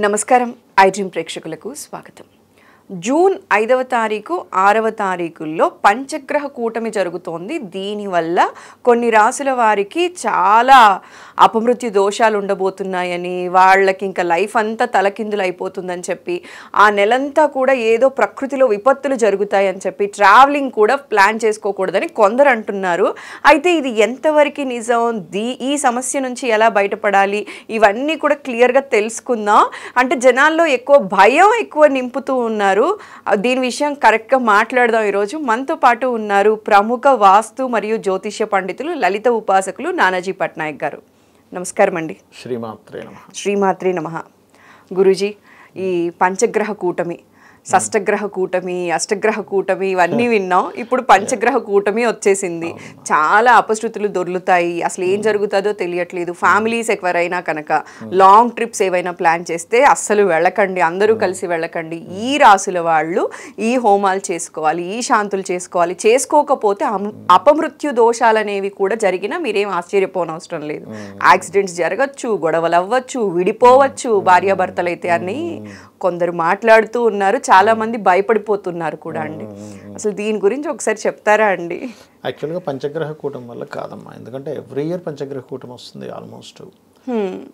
నమస్కారం ఐడ్రీమ్ ప్రేక్షకులకు స్వాగతం. జూన్ 5వ తారీఖు 6వ తారీఖుల్లో పంచగ్రహ కూటమి జరుగుతోంది. దీనివల్ల కొన్ని రాసుల వారికి చాలా అపమృత్యు దోషాలు ఉండబోతున్నాయని, వాళ్ళకి ఇంకా లైఫ్ అంతా తలకిందులు అయిపోతుందని చెప్పి, ఆ నెలంతా కూడా ఏదో ప్రకృతిలో విపత్తులు జరుగుతాయని చెప్పి ట్రావెలింగ్ కూడా ప్లాన్ చేసుకోకూడదని కొందరు అంటున్నారు. అయితే ఇది ఎంతవరకు నిజం, ఈ సమస్య నుంచి ఎలా బయటపడాలి, ఇవన్నీ కూడా క్లియర్గా తెలుసుకుందాం. అంటే జనాల్లో ఎక్కువ భయం ఎక్కువ నింపుతూ ఉన్నారు. దీని విషయం కరెక్ట్గా మాట్లాడదాం. ఈరోజు మనతో పాటు ఉన్నారు ప్రముఖ వాస్తు మరియు జ్యోతిష్య పండితులు, లలిత ఉపాసకులు నానాజీ పట్నాయక్ గారు. నమస్కారం అండి. శ్రీమాత్రే నమః. గురూజీ, ఈ పంచగ్రహ కూటమి, షష్టగ్రహ కూటమి, అష్టగ్రహ కూటమి ఇవన్నీ విన్నాం. ఇప్పుడు పంచగ్రహ కూటమి వచ్చేసింది. చాలా అపశృతులు దొర్లుతాయి. అసలు ఏం జరుగుతుందో తెలియట్లేదు. ఫ్యామిలీస్ ఎవరైనా కనుక లాంగ్ ట్రిప్స్ ఏవైనా ప్లాన్ చేస్తే అస్సలు వెళ్ళకండి, అందరూ కలిసి వెళ్ళకండి. ఈ రాసుల వాళ్ళు ఈ హోమాలు చేసుకోవాలి, ఈ శాంతులు చేసుకోవాలి. చేసుకోకపోతే అపమృత్యు దోషాలు అనేవి కూడా జరిగినా మీరేం ఆశ్చర్యపోనవసరం లేదు. యాక్సిడెంట్స్ జరగచ్చు, గొడవలు అవ్వచ్చు, విడిపోవచ్చు భార్యాభర్తలు అయితే అని కొందరు మాట్లాడుతూ ఉన్నారు. చాలా మంది భయపడిపోతున్నారు కూడా అండి. అసలు దీని గురించి ఒకసారి చెప్తారా అండి? యాక్చువల్గా పంచగ్రహ కూటమి వల్ల కాదమ్మా, ఎందుకంటే ఎవ్రీ ఇయర్ పంచగ్రహ కూటమి వస్తుంది. ఆల్మోస్ట్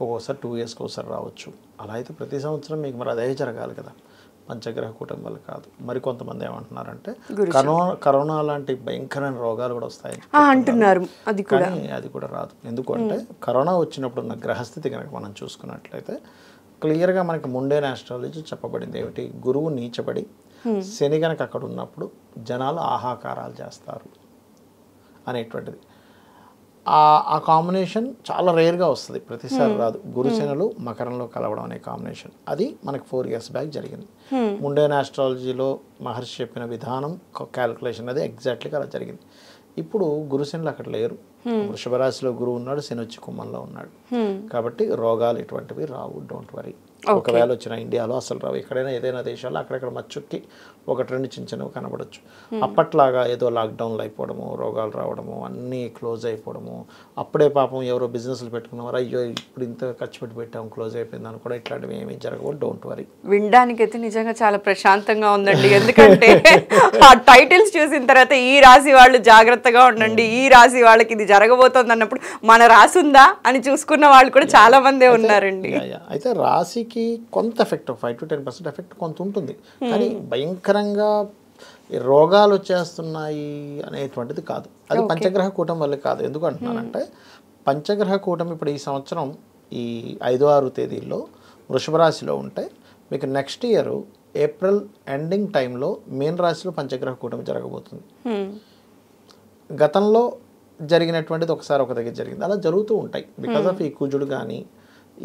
ఒక్కోసారి 2 yearsకి ఒకసారి రావచ్చు. అలా అయితే ప్రతి సంవత్సరం మీకు మరి అదే జరగాలి కదా. పంచగ్రహ కూటమి వల్ల కాదు. మరి కొంతమంది ఏమంటున్నారంటే కరోనా లాంటి భయంకరమైన రోగాలు కూడా వస్తాయి అంటున్నారు. అది కూడా రాదు. ఎందుకంటే కరోనా వచ్చినప్పుడు ఉన్న గ్రహస్థితి కనుక మనం చూసుకున్నట్లయితే క్లియర్గా మనకి ముండేన్ ఆస్ట్రాలజీ చెప్పబడింది ఏమిటి, గురువు నీచబడి శని కనుక అక్కడ ఉన్నప్పుడు జనాలు ఆహాకారాలు చేస్తారు అనేటువంటిది. ఆ కాంబినేషన్ చాలా రేర్గా వస్తుంది, ప్రతిసారి రాదు. గురుశనులు మకరంలో కలవడం అనే కాంబినేషన్ అది మనకి 4 years బ్యాక్ జరిగింది. ముండేన్ ఆస్ట్రాలజీలో మహర్షి చెప్పిన విధానం క్యాలిక్యులేషన్ అది ఎగ్జాక్ట్లీగా అలా జరిగింది. ఇప్పుడు గురుశనులు అక్కడ లేరు. వృషభ రాశిలో గురువు ఉన్నాడు, శని వచ్చి కుంభంలో ఉన్నాడు. కాబట్టి రోగాలు ఎటువంటివి రావు, డోంట్ వరీ. ఒకవేళ వచ్చిన ఇండియాలో అసలు రావు. ఎక్కడైనా ఏదైనా దేశాల్లో అక్కడక్కడ మచ్చుక్కి 1-2 చిన్నవి కనబడచ్చు. అప్పట్లాగా ఏదో లాక్డౌన్లు అయిపోవడము, రోగాలు రావడము, అన్నీ క్లోజ్ అయిపోవడము, అప్పుడే పాపం ఎవరో బిజినెస్లు పెట్టుకున్నవారు అయ్యో ఇప్పుడు ఇంత ఖర్చు పెట్టి పెట్టాం క్లోజ్ అయిపోయింది అని కూడా ఇట్లాంటివి ఏమీ జరగవు, డోంట్ వరీ. వినడానికైతే నిజంగా చాలా ప్రశాంతంగా ఉందండి. ఎందుకంటే ఆ టైటిల్స్ చూసిన తర్వాత ఈ రాశి వాళ్ళు జాగ్రత్తగా ఉండండి, ఈ రాశి వాళ్ళకి ఇది జరగబోతోంది అన్నప్పుడు మన రాసి ఉందా అని చూసుకున్న వాళ్ళు కూడా చాలా మందే ఉన్నారండి. అయితే రాశికి కొంత ఎఫెక్ట్ 5 to 10% ఎఫెక్ట్ కొంత ఉంటుంది, కానీ భయంకరంగా రోగాలు వచ్చేస్తున్నాయి అనేటువంటిది కాదు. అది పంచగ్రహ కూటమి వల్ల కాదు. ఎందుకు అంటున్నానంటే పంచగ్రహ కూటమి ఇప్పుడు ఈ సంవత్సరం ఈ 5-6 తేదీల్లో వృషభ రాశిలో ఉంటే మీకు నెక్స్ట్ ఇయర్ ఏప్రిల్ ఎండింగ్ టైంలో మీన రాశిలో పంచగ్రహ కూటమి జరగబోతుంది. గతంలో జరిగినటువంటిది ఒకసారి ఒక దగ్గర జరిగింది. అలా జరుగుతూ ఉంటాయి. బికాజ్ ఆఫ్ ఈ కుజుడు కానీ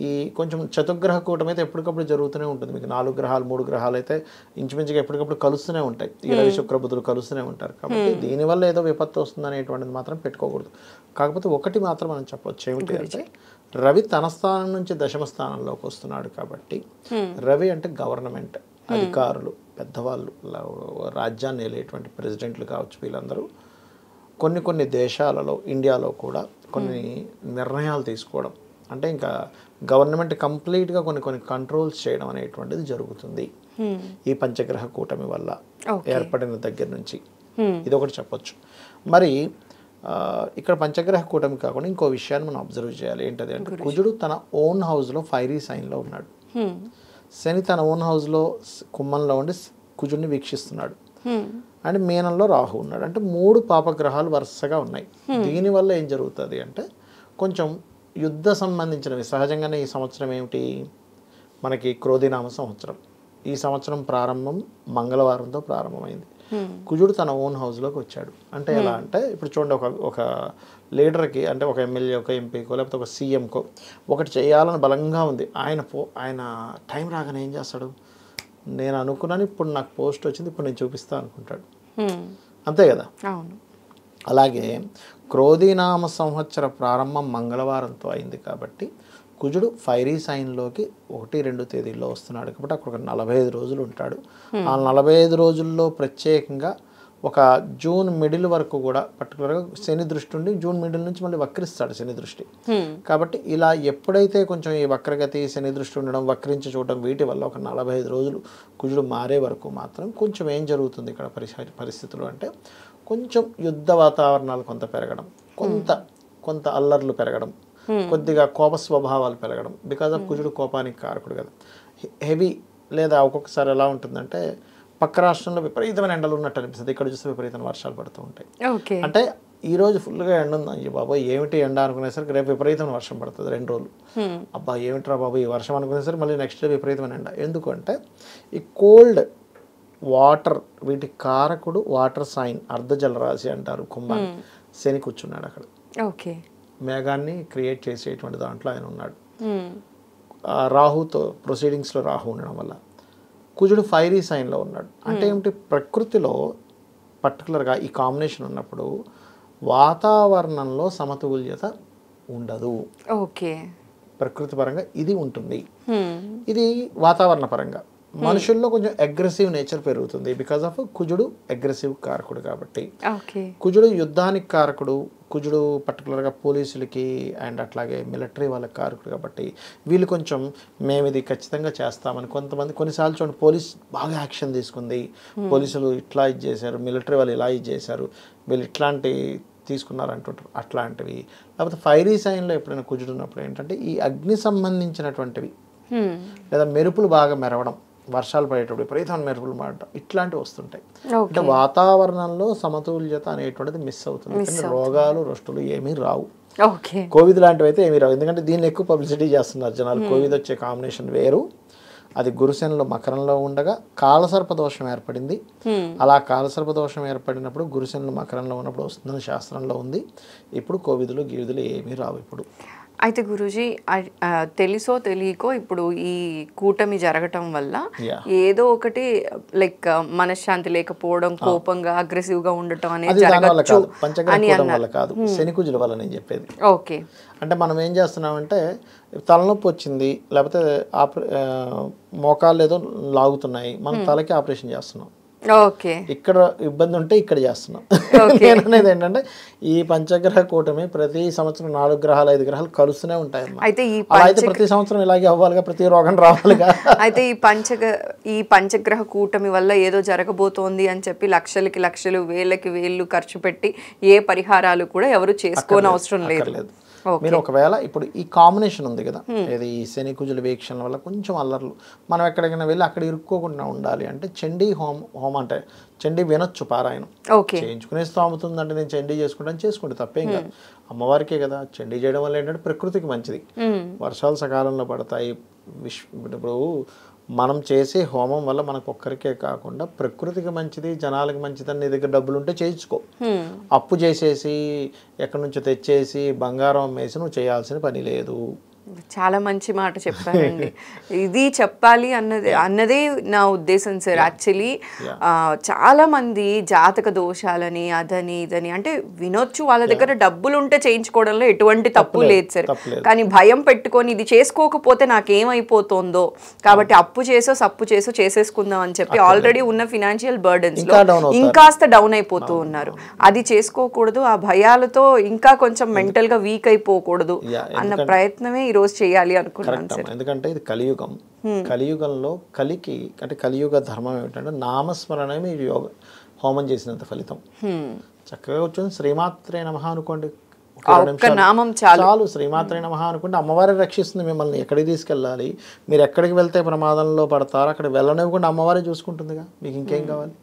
ఈ కొంచెం చతుర్గ్రహ కూటమి అయితే ఎప్పటికప్పుడు జరుగుతూనే ఉంటుంది. మీకు 4 గ్రహాలు 3 గ్రహాలు అయితే ఇంచుమించుగా ఎప్పటికప్పుడు కలుస్తూనే ఉంటాయి. ఈ రవి శుక్ర బుధులు కలుస్తూనే ఉంటారు. కాబట్టి దీనివల్ల ఏదో విపత్తు వస్తుంది అనేటువంటిది మాత్రం పెట్టుకోకూడదు. కాకపోతే ఒకటి మాత్రం మనం చెప్పొచ్చు ఏమిటి అంటే రవి తన స్థానం నుంచి దశమ స్థానంలోకి వస్తున్నాడు. కాబట్టి రవి అంటే గవర్నమెంట్ అధికారులు, పెద్దవాళ్ళు, రాజ్యాన్ని వెళ్ళేటువంటి ప్రెసిడెంట్లు కావచ్చు, వీళ్ళందరూ కొన్ని దేశాలలో, ఇండియాలో కూడా కొన్ని నిర్ణయాలు తీసుకోవడం, అంటే ఇంకా గవర్నమెంట్ కంప్లీట్గా కొన్ని కంట్రోల్స్ చేయడం అనేటువంటిది జరుగుతుంది ఈ పంచగ్రహ కూటమి వల్ల ఏర్పడిన దగ్గర నుంచి. ఇది ఒకటి చెప్పొచ్చు. మరి ఇక్కడ పంచగ్రహ కూటమి కాకుండా ఇంకో విషయాన్ని మనం అబ్జర్వ్ చేయాలి. ఏంటది అంటే కుజుడు తన ఓన్ హౌస్లో ఫైరీ సైన్లో ఉన్నాడు. శని తన ఓన్ హౌస్లో కుంభంలో ఉండి కుజుడిని వీక్షిస్తున్నాడు. అండ్ మీనంలో రాహు ఉన్నాడు. అంటే 3 పాపగ్రహాలు వరుసగా ఉన్నాయి. దీనివల్ల ఏం జరుగుతుంది అంటే కొంచెం యుద్ధ సంబంధించినవి. సహజంగానే ఈ సంవత్సరం ఏమిటి, మనకి క్రోధినామ సంవత్సరం. ఈ సంవత్సరం ప్రారంభం మంగళవారంతో ప్రారంభమైంది. కుజుడు తన ఓన్ హౌస్లోకి వచ్చాడు. అంటే ఎలా అంటే ఇప్పుడు చూడండి, ఒక లీడర్కి, అంటే ఒక ఎమ్మెల్యే, ఒక ఎంపీకో లేకపోతే ఒక సీఎంకో ఒకటి చేయాలని బలంగా ఉంది. ఆయన టైం రాగానే ఏం చేస్తాడు, నేను అనుకున్నాను ఇప్పుడు నాకు పోస్ట్ వచ్చింది, ఇప్పుడు నేను చూపిస్తాను అనుకుంటాడు. అంతే కదా. అలాగే క్రోధినామ సంవత్సర ప్రారంభం మంగళవారంతో అయింది. కాబట్టి కుజుడు ఫైరీ సైన్లోకి 1-2 తేదీల్లో వస్తున్నాడు. కాబట్టి అక్కడ ఒక 45 రోజులు ఉంటాడు. ఆ 45 రోజుల్లో ప్రత్యేకంగా ఒక జూన్ మిడిల్ వరకు కూడా పర్టికులర్గా శని దృష్టి ఉండి జూన్ మిడిల్ నుంచి మళ్ళీ వక్రిస్తాడు శని దృష్టి. కాబట్టి ఇలా ఎప్పుడైతే కొంచెం ఈ వక్రగతి శని దృష్టి ఉండడం వక్రించి చూడడం వీటి వల్ల ఒక 45 రోజులు కుజుడు మారే వరకు మాత్రం కొంచెం ఏం జరుగుతుంది ఇక్కడ పరిస్థితులు అంటే కొంచెం యుద్ధ వాతావరణాలు కొంత పెరగడం, కొంత అల్లర్లు పెరగడం, కొద్దిగా కోప స్వభావాలు పెరగడం. బికాజ్ ఆఫ్ కుజుడు కోపానికి కారకుడు కదా. హెవీ లేదా ఒక్కొక్కసారి ఎలా ఉంటుందంటే పక్క రాష్ట్రంలో విపరీతమైన ఎండలు ఉన్నట్టు అనిపిస్తుంది, ఇక్కడ చూస్తే విపరీతమైన వర్షాలు పడుతూ ఉంటాయి. అంటే ఈ రోజు ఫుల్గా ఎండ ఉంది, అయ్యో బాబా ఏమిటి ఎండ అనుకునేసరికి రేపు విపరీతమైన వర్షం పడుతుంది 2 రోజులు. అబ్బా ఏమిట్రా బాబు ఈ వర్షం అనుకునేసరికి మళ్ళీ నెక్స్ట్ డే విపరీతమైన ఎండ. ఎందుకంటే ఈ కోల్డ్ వాటర్ వీటి కారకుడు వాటర్ సైన్ అర్ధ జలరాశి అంటారు కుంభాన్ని. శని కూర్చున్నాడు అక్కడ, మేఘాన్ని క్రియేట్ చేసేటువంటి దాంట్లో ఆయన ఉన్నాడు. రాహుతో ప్రొసీడింగ్స్లో రాహు ఉండడం వల్ల కుజుడు ఫైరీ సైన్లో ఉన్నాడు. అంటే ఏమిటి, ప్రకృతిలో పర్టికులర్గా ఈ కాంబినేషన్ ఉన్నప్పుడు వాతావరణంలో సమతుల్యత ఉండదు. ప్రకృతి పరంగా ఇది ఉంటుంది, ఇది వాతావరణ పరంగా. మనుషుల్లో కొంచెం అగ్రెసివ్ నేచర్ పెరుగుతుంది బికాజ్ ఆఫ్ కుజుడు అగ్రెసివ్ కారకుడు కాబట్టి. కుజుడు యుద్ధానికి కారకుడు, కుజుడు పర్టికులర్గా పోలీసులకి అండ్ అట్లాగే మిలిటరీ వాళ్ళకి కారకుడు కాబట్టి వీళ్ళు కొంచెం మేము ఇది ఖచ్చితంగా చేస్తామని కొంతమంది కొన్నిసార్లు చూడండి పోలీస్ బాగా యాక్షన్ తీసుకుంది, పోలీసులు ఇట్లా ఇది చేశారు, మిలిటరీ వాళ్ళు ఇలా ఇది చేశారు, వీళ్ళు ఇట్లాంటి తీసుకున్నారు అంటుంటారు. అట్లాంటివి లేకపోతే ఫైరీ సైన్లో ఎప్పుడైనా కుజుడు ఉన్నప్పుడు ఏంటంటే ఈ అగ్ని సంబంధించినటువంటివి లేదా మెరుపులు బాగా మెరవడం, వర్షాలు పడేటప్పుడు విపరీతమైన మెరుపులు పడటం ఇట్లాంటివి వస్తుంటాయి. అంటే వాతావరణంలో సమతుల్యత అనేటువంటిది మిస్ అవుతుంది. రోగాలు రొస్టులు ఏమీ రావు. కోవిడ్ లాంటివి అయితే ఏమీ రావు, ఎందుకంటే దీన్ని ఎక్కువ పబ్లిసిటీ చేస్తున్నారు జనాలు. కోవిడ్ వచ్చే కాంబినేషన్ వేరు, అది గురుశనిలో మకరంలో ఉండగా కాలసర్ప దోషం ఏర్పడింది. అలా కాలసర్ప దోషం ఏర్పడినప్పుడు గురుశనిలో మకరంలో ఉన్నప్పుడు వస్తుందని శాస్త్రంలో ఉంది. ఇప్పుడు కోవిదులు గివిదులు ఏమీ రావు ఇప్పుడు. అయితే గురూజీ తెలుసో తెలియకో ఇప్పుడు ఈ కూటమి జరగటం వల్ల ఏదో ఒకటి లైక్ మనశ్శాంతి లేకపోవడం, కోపంగా అగ్రెసివ్ గా ఉండటం అనేది జరగచ్చు అని అన్నారు. కాదు, శని కుజుల వల్ల నేను చెప్పేది. అంటే మనం ఏం చేస్తున్నామంటే తలనొప్పి వచ్చింది లేకపోతే మోకాళ్ళు ఏదో లాగుతున్నాయి, మనం తలకి ఆపరేషన్ చేస్తున్నాం. ఇక్కడ ఇబ్బంది ఉంటే ఇక్కడ చేస్తున్నాం. నేను అనేది ఏంటంటే ఈ పంచగ్రహ కూటమి ప్రతి సంవత్సరం 4 గ్రహాలు 5 గ్రహాలు కలుస్తూనే ఉంటాయి. అయితే ప్రతి సంవత్సరం ఇలాగే అవ్వాలిగా, ప్రతి రోగం రావాలిగా. అయితే ఈ పంచగ్రహ కూటమి వల్ల ఏదో జరగబోతోంది అని చెప్పి లక్షలకి లక్షలు వేలకి వేళ్ళు ఖర్చు పెట్టి ఏ పరిహారాలు కూడా ఎవరు చేసుకోని అవసరం లేదు. మీరు ఒకవేళ ఇప్పుడు ఈ కాంబినేషన్ ఉంది కదా, ఇది శని కుజుల వీక్షణ వల్ల కొంచెం అల్లర్లు, మనం ఎక్కడికైనా వెళ్ళి అక్కడ ఇరుక్కోకుండా ఉండాలి అంటే చండీ హోమం అంటే చండీ వినొచ్చు పారాయణం చేయించుకునే స్తోమత అంటే నేను చండీ చేసుకుంటే తప్పేం కాదు. అమ్మవారికే కదా చండీ చేయడం వల్ల ఏంటంటే ప్రకృతికి మంచిది, వర్షాలు సకాలంలో పడతాయి. ఇప్పుడు మనం చేసే హోమం వల్ల మనకు ఒక్కరికే కాకుండా ప్రకృతికి మంచిది, జనాలకి మంచిది. అని నీ దగ్గర డబ్బులు ఉంటే చేయించుకో, అప్పు చేసేసి ఎక్కడి నుంచో తెచ్చేసి బంగారం అమ్మేసి నువ్వు చేయాల్సిన పని లేదు. చాలా మంచి మాట చెప్పారండి. ఇది చెప్పాలి అన్నదే నా ఉద్దేశం సార్. యాక్చువల్లీ చాలా మంది జాతక దోషాలని అదని ఇదని అంటే వినొచ్చు, వాళ్ళ దగ్గర డబ్బులు ఉంటే చేయించుకోవడంలో ఎటువంటి తప్పు లేదు సార్. కానీ భయం పెట్టుకొని ఇది చేసుకోకపోతే నాకేమైపోతుందో కాబట్టి అప్పు చేసో సప్పు చేసో చేసేసుకుందాం అని చెప్పి ఆల్రెడీ ఉన్న ఫినాన్షియల్ బర్డెన్స్ లో ఇంకాస్త డౌన్ అయిపోతూ ఉన్నారు. అది చేసుకోకూడదు, ఆ భయాలతో ఇంకా కొంచెం మెంటల్ గా వీక్ అయిపోకూడదు అన్న ప్రయత్నమే ఈ రోజు చేయాలి అనుకున్నాను సార్. ఎందుకంటే ఇది కలియుగం, కలియుగంలో కలికి అంటే కలియుగ ధర్మం ఏమిటంటే నామస్మరణమే మీరు హోమం చేసినంత ఫలితం. చక్కగా వచ్చింది శ్రీమాత్రే నమః అనుకోండి, నామం చాలు, శ్రీమాత్రే నమః అనుకుంటే అమ్మవారే రక్షిస్తుంది మిమ్మల్ని. ఎక్కడికి తీసుకెళ్ళాలి, మీరు ఎక్కడికి వెళ్తే ప్రమాదంలో పడతారో అక్కడ వెళ్ళనివ్వకుండా అమ్మవారే చూసుకుంటుందిగా, మీకు ఇంకేం కావాలి.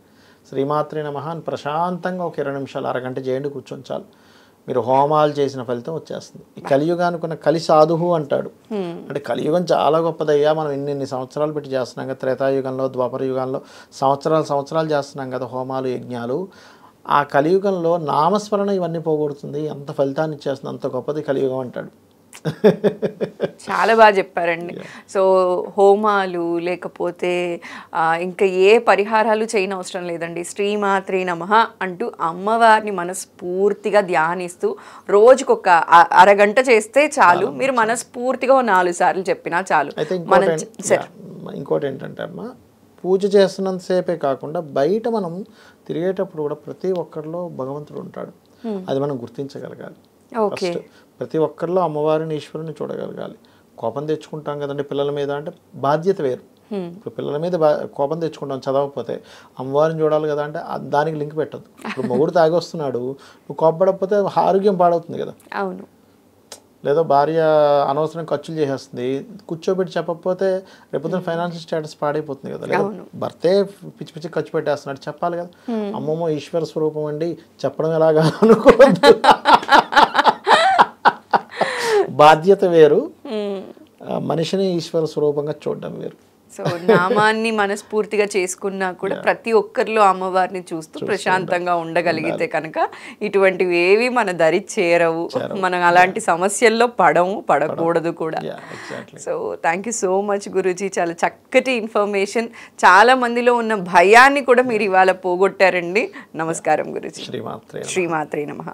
శ్రీమాత్రే నమః అని ప్రశాంతంగా ఒక 20 నిమిషాలు అరగంట చేయండి, కూర్చొని చాలు, మీరు హోమాలు చేసిన ఫలితం వచ్చేస్తుంది. ఈ కలియుగానికి ఉన్న కలి సాధువు అంటాడు. అంటే కలియుగం చాలా గొప్పదయ్యా, మనం ఇన్ని సంవత్సరాలు పెట్టి చేస్తున్నాం కదా, త్రేతాయుగంలో ద్వాపర యుగంలో సంవత్సరాలు చేస్తున్నాం కదా హోమాలు యజ్ఞాలు. ఆ కలియుగంలో నామస్మరణ ఇవన్నీ పోగొడుతుంది, అంత ఫలితాన్ని ఇచ్చేస్తుంది, అంత గొప్పది కలియుగం అంటాడు. చాలా బాగా చెప్పారండి. సో హోమాలు లేకపోతే ఇంకా ఏ పరిహారాలు చేయని అవసరం లేదండి. శ్రీమాత్రే నమః అంటూ అమ్మవారిని మనస్ఫూర్తిగా ధ్యానిస్తూ రోజుకొక అరగంట చేస్తే చాలు. మీరు మనస్ఫూర్తిగా 4 సార్లు చెప్పినా చాలు. ఇంకోటి ఏంటంటే అమ్మా, పూజ చేస్తున్నంతసేపే కాకుండా బయట మనం తిరిగేటప్పుడు కూడా ప్రతి ఒక్కరిలో భగవంతుడు ఉంటాడు. అది మనం గుర్తించగలగాలి. ఫస్ట్ ప్రతి ఒక్కరిలో అమ్మవారిని ఈశ్వరుని చూడగలగాలి. కోపం తెచ్చుకుంటాం కదండి పిల్లల మీద, అంటే బాధ్యత వేరు. ఇప్పుడు పిల్లల మీద కోపం తెచ్చుకుంటాం చదవకపోతే, అమ్మవారిని చూడాలి కదా అంటే దానికి లింక్ పెట్టద్దు. ఇప్పుడు మొగుడు తాగి వస్తున్నాడు, నువ్వు కోపపడకపోతే ఆరోగ్యం పాడవుతుంది కదా. అవును. లేదో భార్య అనవసరం ఖర్చులు చేసేస్తుంది, కూర్చోబెట్టి చెప్పకపోతే రేపొద్దున ఫైనాన్షియల్ స్టేటస్ పాడైపోతుంది కదా. లేదా భర్తే పిచ్చి పిచ్చి ఖర్చు పెట్టేస్తున్నాడు, చెప్పాలి కదా. అమ్మమ్మ ఈశ్వర స్వరూపం అండి చెప్పడం ఎలాగా అనుకోవద్దు. బాధ్యత వేరు, మనిషిని ఈశ్వర స్వరూపంగా చూడడం వేరు. సో నామాన్ని మనస్ఫూర్తిగా చేసుకున్నా కూడా ప్రతి ఒక్కరిలో అమ్మవారిని చూస్తూ ప్రశాంతంగా ఉండగలిగితే కనుక ఇటువంటివి ఏవి మన దరి చేరవు, మనం అలాంటి సమస్యల్లో పడకూడదు కూడా. So thank you so much Guruji, చాలా చక్కటి ఇన్ఫర్మేషన్, చాలా మందిలో ఉన్న భయాన్ని కూడా మీరు ఇవాళ పోగొట్టారండి. నమస్కారం గురూజీ. శ్రీమాత్రే శ్రీమాత్రే నమః.